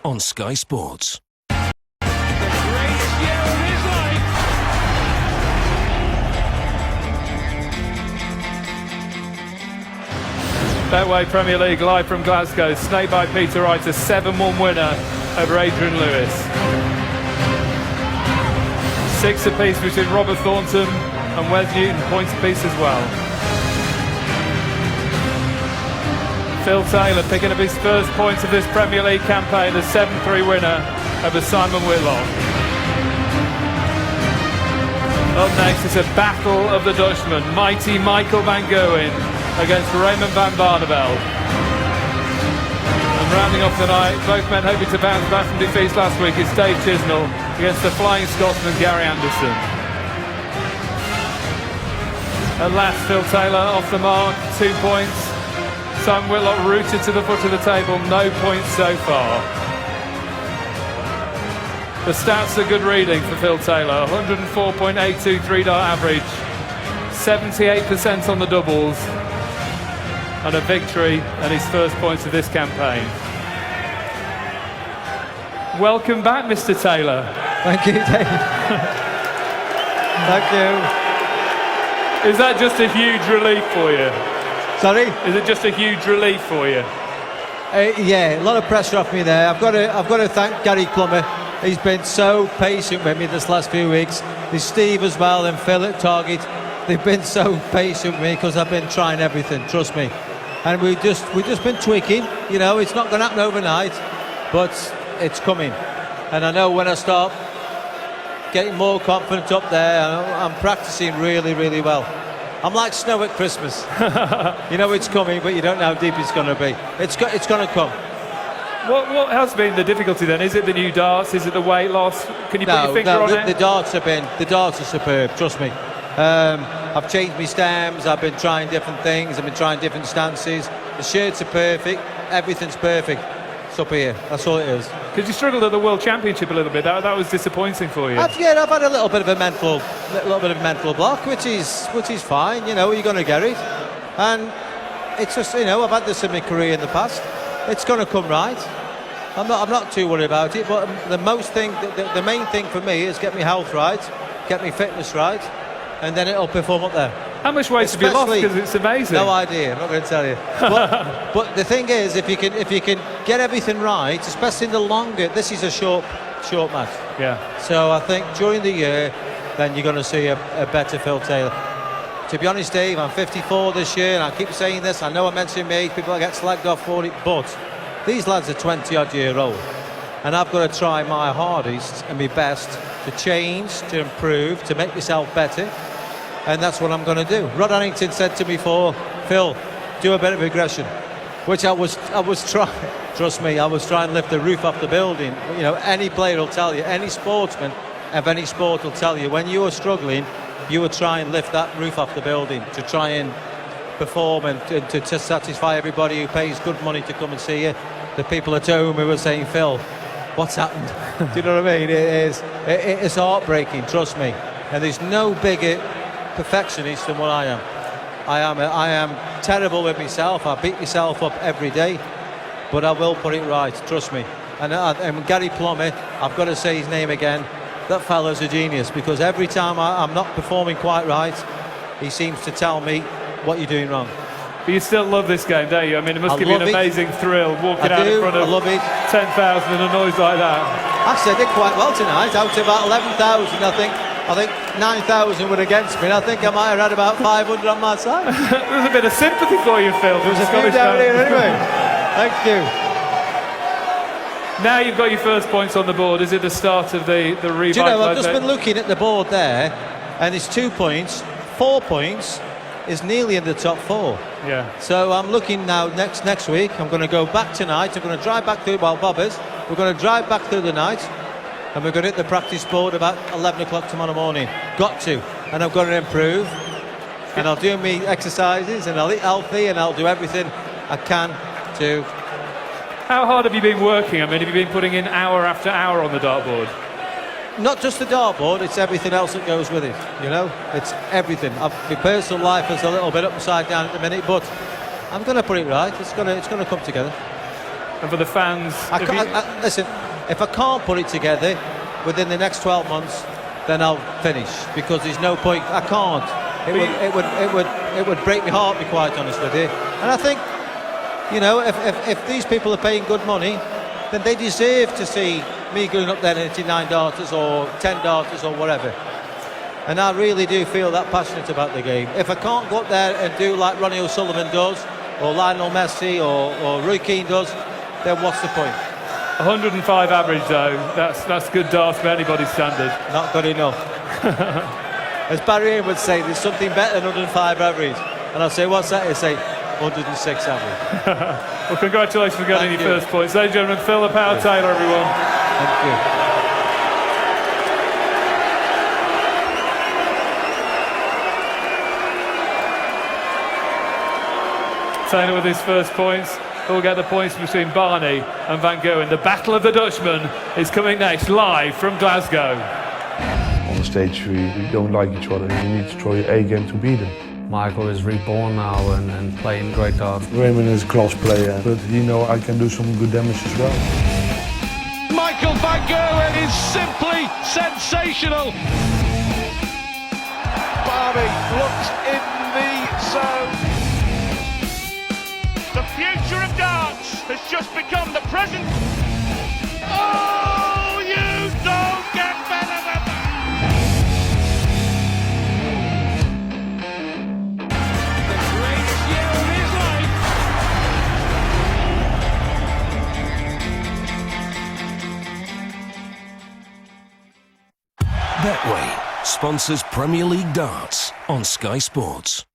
on Sky Sports. Betway Premier League live from Glasgow. Snake by Peter Wright, a 7-1 winner over Adrian Lewis. 6 apiece between Robert Thornton and Wes Newton, points apiece as well. Phil Taylor picking up his first points of this Premier League campaign, a 7-3 winner over Simon Whitlock. Up next is a battle of the Dutchmen, mighty Michael van Gerwen against Raymond van Barneveld. And rounding off the night, both men hoping to bounce back from defeats last week, is Dave Chisnell against the Flying Scotsman Gary Anderson. At last, Phil Taylor off the mark, 2 points. Simon Whitlock rooted to the foot of the table, no points so far. The stats are good reading for Phil Taylor, 104.82 3-dart average, 78% on the doubles, and a victory and his first points of this campaign. Welcome back, Mr. Taylor. Thank you, Dave. Thank you. Is that just a huge relief for you? Sorry? Is it just a huge relief for you? Yeah, a lot of pressure off me there. I've got to thank Gary Plummer. He's been so patient with me this last few weeks. There's Steve as well and Phil at Target. They've been so patient with me because I've been trying everything, trust me. And we've just been tweaking, you know, it's not going to happen overnight, but it's coming. And I know when I start getting more confident up there, I'm practicing really, really well. I'm like snow at Christmas. You know it's coming, but you don't know how deep it's going to be. It's going to come. What has been the difficulty then? Is it the new darts? Is it the weight loss? Can you put your finger on it? The darts are superb, trust me. I've changed my stems, I've been trying different things, I've been trying different stances. The shirts are perfect, everything's perfect. It's up here, that's all it is. Because you struggled at the World Championship a little bit, that was disappointing for you. I've had a little bit of a mental block, which is fine, you know, you're going to get it. And it's just, you know, I've had this in my career in the past. It's going to come right. I'm not too worried about it, but the main thing for me is get my health right, get my fitness right, and then it'll perform up there. How much weight have you lost? Because it's amazing. No idea. I'm not going to tell you. But the thing is, if you can get everything right, especially in the longer, this is a short match. Yeah. So I think during the year, then you're going to see a better Phil Taylor. To be honest, Dave, I'm 54 this year, and I keep saying this. I know I mentioned me, people get slagged off for it, but these lads are 20-odd year old, and I've got to try my hardest and my best to change, to improve, to make myself better. And that's what I'm going to do. Rod Annington said to me before, Phil, do a bit of aggression, which I was trying. Trust me, I was trying to lift the roof off the building. You know, any player will tell you, any sportsman of any sport will tell you, when you are struggling, you will try and lift that roof off the building to try and perform and to satisfy everybody who pays good money to come and see you. The people at home who were saying, Phil, what's happened? Do you know what I mean? It's heartbreaking, trust me. And there's no bigger perfectionist than what I am. I am terrible with myself. I beat myself up every day, but I will put it right, trust me. And Gary Plummer, I've got to say his name again, that fella's a genius, because every time I'm not performing quite right, he seems to tell me what you're doing wrong. But you still love this game, don't you? I mean, it must give you an amazing thrill walking out in front of 10,000 and a noise like that. Actually, I did quite well tonight. Out of about 11,000, I think 9,000 were against me, and I think I might have had about 500 on my side. There's a bit of sympathy for you, Phil. There's a few down here anyway. Thank you. Now you've got your first points on the board. Is it the start of the revitalisation? Do you know, I've just been looking at the board there, and it's 2 points, 4 points is nearly in the top 4. Yeah. So I'm looking now next week. I'm going to go back tonight. I'm going to drive back through, well, Bobbers, we're going to drive back through the night, and we're going to hit the practice board about 11 o'clock tomorrow morning. Got to. And I've got to improve. And I'll do me exercises, and I'll eat healthy, and I'll do everything I can to... How hard have you been working? I mean, have you been putting in hour after hour on the dartboard? Not just the dartboard, it's everything else that goes with it, you know? It's everything. My personal life is a little bit upside down at the minute, but I'm going to put it right. It's going to come together. And for the fans, listen, if I can't put it together within the next 12 months, then I'll finish, because there's no point. I can't. It would break my heart, to be quite honest with you. And I think, you know, if these people are paying good money, then they deserve to see me going up there and hitting 9 darters or 10 darters or whatever. And I really do feel that passionate about the game. If I can't go up there and do like Ronnie O'Sullivan does, or Lionel Messi, or Roy Keane does, then what's the point? 105 average though, that's good darts by anybody's standard. Not good enough. As Barry Aim would say, there's something better than 105 average. And I'll say, what's that? He'll say, 106 average. Well, congratulations for getting your first points. Ladies and gentlemen, Phil the Power Taylor, everyone. Thank you. Taylor with his first points. Who will get the points between Barney and Van Gogh. The Battle of the Dutchmen is coming next, live from Glasgow. On the stage, we don't like each other. You need to throw your A game to beat him. Michael is reborn now and playing great darts. Raymond is a class player, but he knows I can do some good damage as well. Michael Van Gogh is simply sensational. Barney looks in the zone. The future of darts has just become the present. Oh, you don't get better than that! The greatest Betway year of his life. sponsors Premier League darts on Sky Sports.